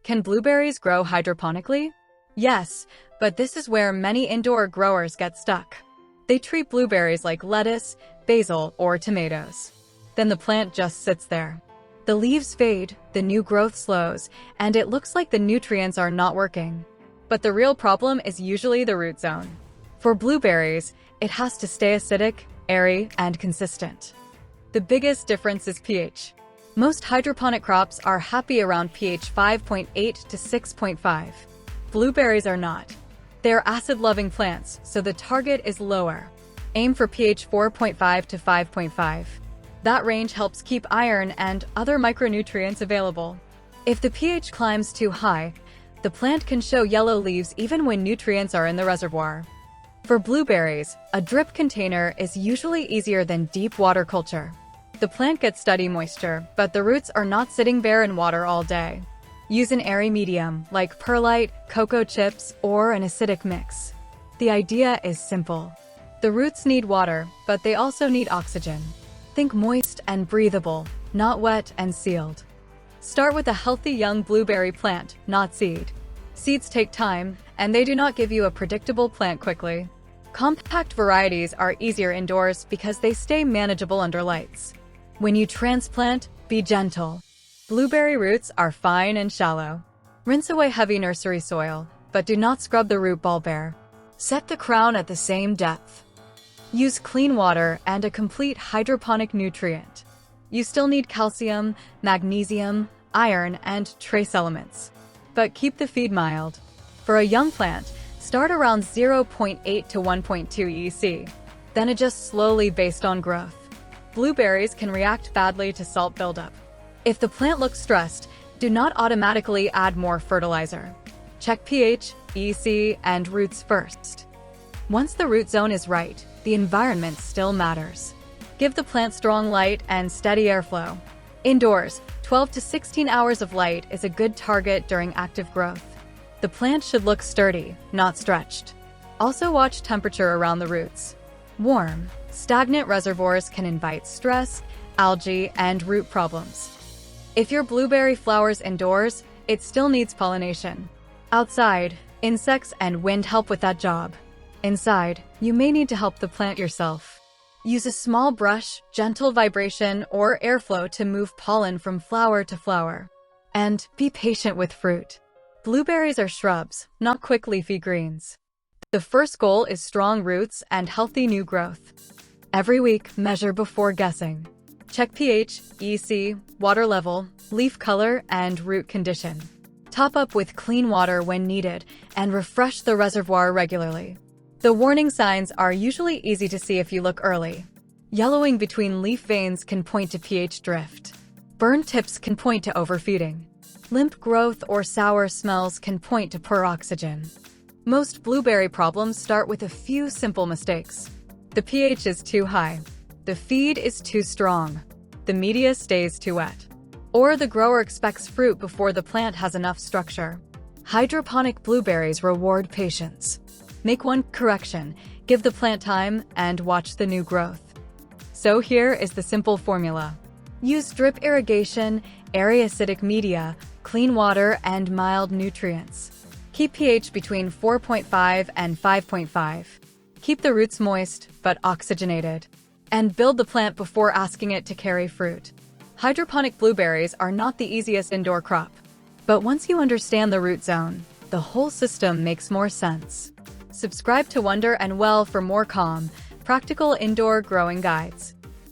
Can blueberries grow hydroponically? Yes, but this is where many indoor growers get stuck. They treat blueberries like lettuce, basil, or tomatoes. Then the plant just sits there. The leaves fade, the new growth slows, and it looks like the nutrients are not working. But the real problem is usually the root zone. For blueberries, it has to stay acidic, airy, and consistent. The biggest difference is pH. Most hydroponic crops are happy around pH 5.8 to 6.5. Blueberries are not. They're acid-loving plants, so the target is lower. Aim for pH 4.5 to 5.5. That range helps keep iron and other micronutrients available. If the pH climbs too high, the plant can show yellow leaves even when nutrients are in the reservoir. For blueberries, a drip container is usually easier than deep water culture. The plant gets steady moisture, but the roots are not sitting bare in water all day. Use an airy medium, like perlite, cocoa chips, or an acidic mix. The idea is simple. The roots need water, but they also need oxygen. Think moist and breathable, not wet and sealed. Start with a healthy young blueberry plant, not seed. Seeds take time, and they do not give you a predictable plant quickly. Compact varieties are easier indoors because they stay manageable under lights. When you transplant, be gentle. Blueberry roots are fine and shallow. Rinse away heavy nursery soil, but do not scrub the root ball bare. Set the crown at the same depth. Use clean water and a complete hydroponic nutrient. You still need calcium, magnesium, iron, and trace elements. But keep the feed mild. For a young plant, start around 0.8 to 1.2 EC, then adjust slowly based on growth. Blueberries can react badly to salt buildup. If the plant looks stressed, do not automatically add more fertilizer. Check pH, EC, and roots first. Once the root zone is right, the environment still matters. Give the plant strong light and steady airflow. Indoors, 12 to 16 hours of light is a good target during active growth. The plant should look sturdy, not stretched. Also watch temperature around the roots. Warm, stagnant reservoirs can invite stress, algae, and root problems. If your blueberry flowers indoors, it still needs pollination. Outside, insects and wind help with that job. Inside, you may need to help the plant yourself. Use a small brush, gentle vibration, or airflow to move pollen from flower to flower. And be patient with fruit. Blueberries are shrubs, not quick leafy greens. The first goal is strong roots and healthy new growth. Every week, measure before guessing. Check pH, EC, water level, leaf color, and root condition. Top up with clean water when needed and refresh the reservoir regularly. The warning signs are usually easy to see if you look early. Yellowing between leaf veins can point to pH drift. Burned tips can point to overfeeding. Limp growth or sour smells can point to poor oxygen. Most blueberry problems start with a few simple mistakes. The pH is too high. The feed is too strong. The media stays too wet. Or the grower expects fruit before the plant has enough structure. Hydroponic blueberries reward patience. Make one correction, give the plant time, and watch the new growth. So here is the simple formula. Use drip irrigation, airy acidic media, clean water, and mild nutrients. Keep pH between 4.5 and 5.5. Keep the roots moist, but oxygenated. And build the plant before asking it to carry fruit. Hydroponic blueberries are not the easiest indoor crop. But once you understand the root zone, the whole system makes more sense. Subscribe to Wonder and Well for more calm, practical indoor growing guides.